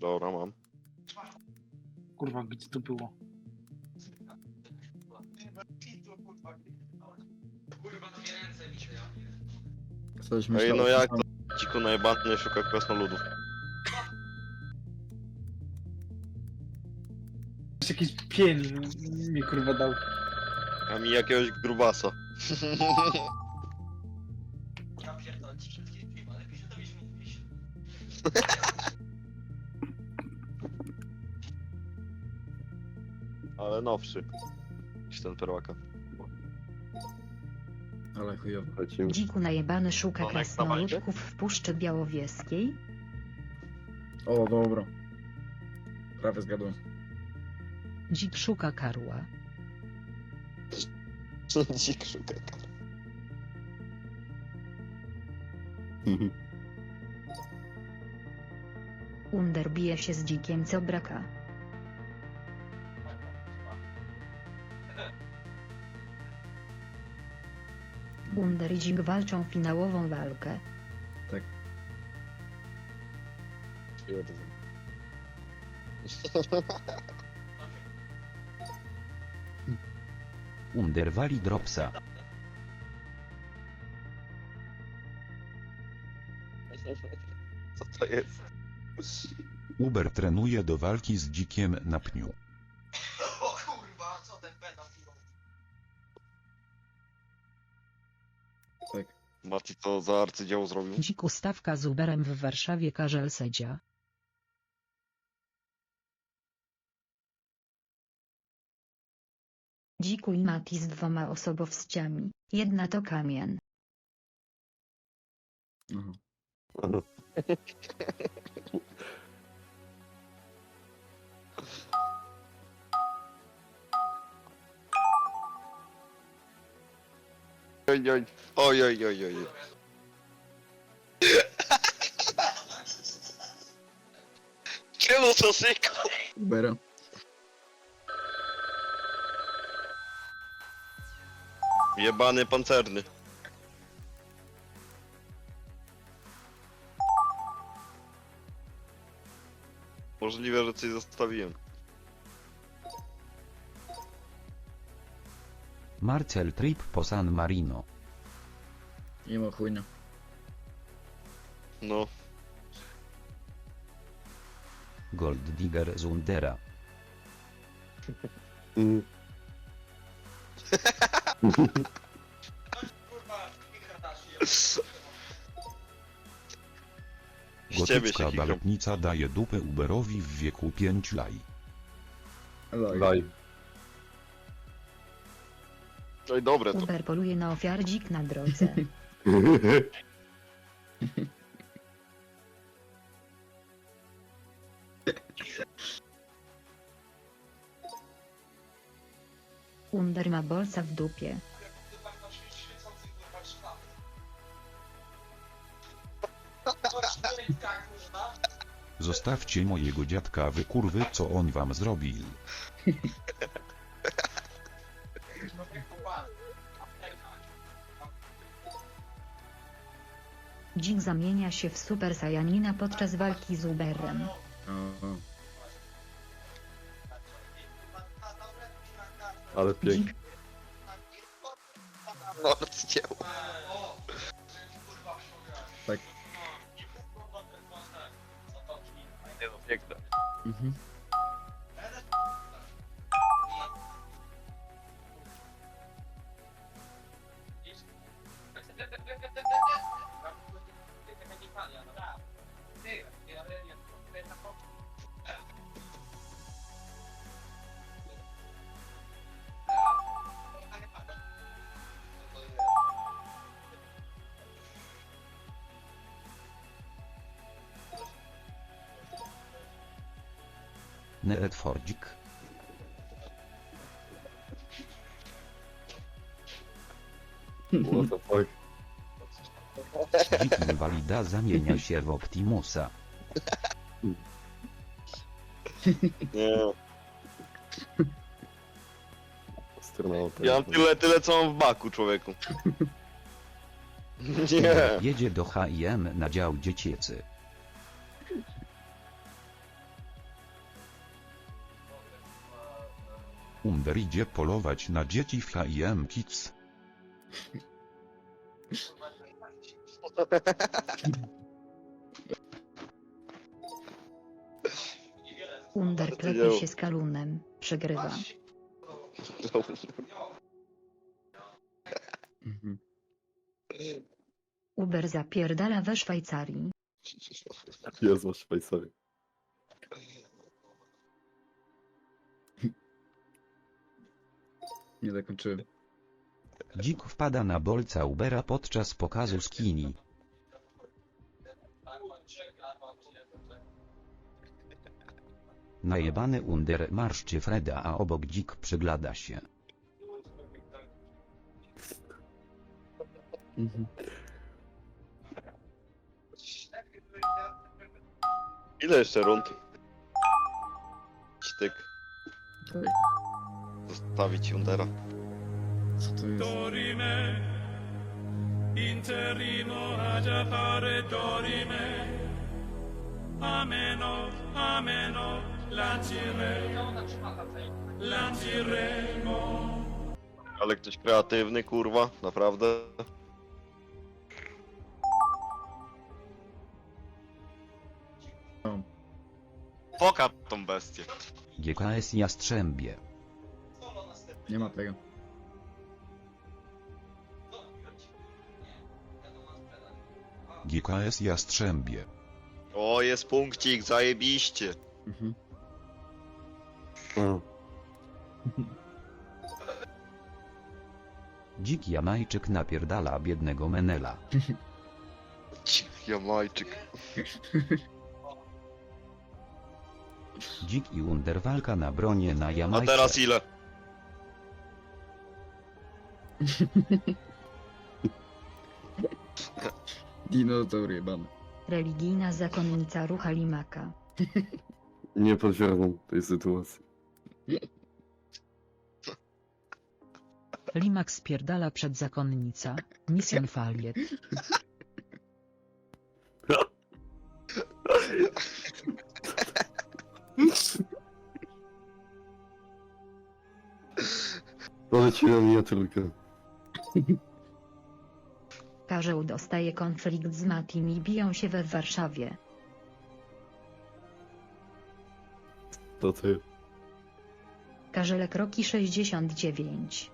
Dobra, mam. Kurwa, gdzie to było? Coś Ej, myślał, no jak to? Ciku najebany szuka krasnoludów. Jakiś pień mi kurwa dał. A mi jakiegoś grubasa. Ja pierdolę, ci wszystkie piwa, lepiej się dowiedzieć mówić. Ale nowszy. Niż ten perłaka. ale chujowo. Lecimy. Dziku najebany szuka Onek na krasnoludków w Puszczy Białowieskiej. O, dobra. Prawie zgadłem. Dzik szuka karła. Dzik szuka. Under bije się z dzikiem co braka. Under i dzik walczą finałową walkę. Under wali dropsa. Co to jest? Uber trenuje do walki z dzikiem na pniu. O kurwa, co ten pedał piwał? Tak. Mati co za arcydzieło zrobił? Dziku stawka z Uberem w Warszawie Karzel Sedzia. Dziku i Mati z 2 osobowościami. Jedna to kamień. Aha. Oj, oj, oj, oj, oj, oj. Czemu to syko? Ubera. Jebany pancerny. Możliwe, że coś zostawiłem. Marcel trip po San Marino. Nie ma chujnia. No. Gold digger z Undera. Kurwa, Kardashian. Z ciebie się Gotycka kikam. baletnica daje dupę Uberowi w wieku 5 lat. Daj. Oj, dobre to. Uber poluje na ofiar dzik na drodze. Under ma bolca w dupie. Kurwa, na świecący kurwa sztab. Tak, kurwa. Zostawcie mojego dziadka wy kurwy, co on wam zrobił. No jak chłopak. Dzik zamienia się w Super Saiyanina podczas walki z Uberem. Aha. Ale pięknie. No, arcydzieło. Tak. Nie no, piękne. Mhm. Needfordzik. What the fuck? Dzik inwalida zamienia się w Optimusa. Nie. Astronauta. Ja mam tyle co mam w baku, człowieku. Nie. Jedzie do H&M na dział dziecięcy. Under idzie polować na dzieci w H&M Kids. Under klepie się z Kalunem. Przegrywa. Mhm. Uber zapierdala we Szwajcarii. Jest masz Szwajcarii. Nie zakończyłem. Dzik wpada na bolca Ubera podczas pokazu skini. Najebany Under marszczy Freda, a obok dzik przygląda się. Mhm. Ile jeszcze rund? Styk. Tak. Zostawić Undera. Co to jest? Dorime, interimo ad appare dorime, ameno, ameno, lanciremo. Ale ktoś kreatywny, kurwa, naprawdę. O, Poka tą bestię. GKS Jastrzębie. nie ma tego. GKS Jastrzębie. O, jest punkcik, zajebiście. Mhm. O, Dzik Jamajczyk napierdala biednego Menela. Jamajczyk. Dzik i Under walka na bronie na A Jamajce. teraz ile? Dinozaur jebany. Religijna zakonnica rucha Limaka. nie potwierdzam tej sytuacji. Limak spierdala przed zakonnica. Mission Faliet. Poleci na miniaturkę. Karzeł dostaje konflikt z Matim i biją się we Warszawie. To ty. Karzelek Roki 69.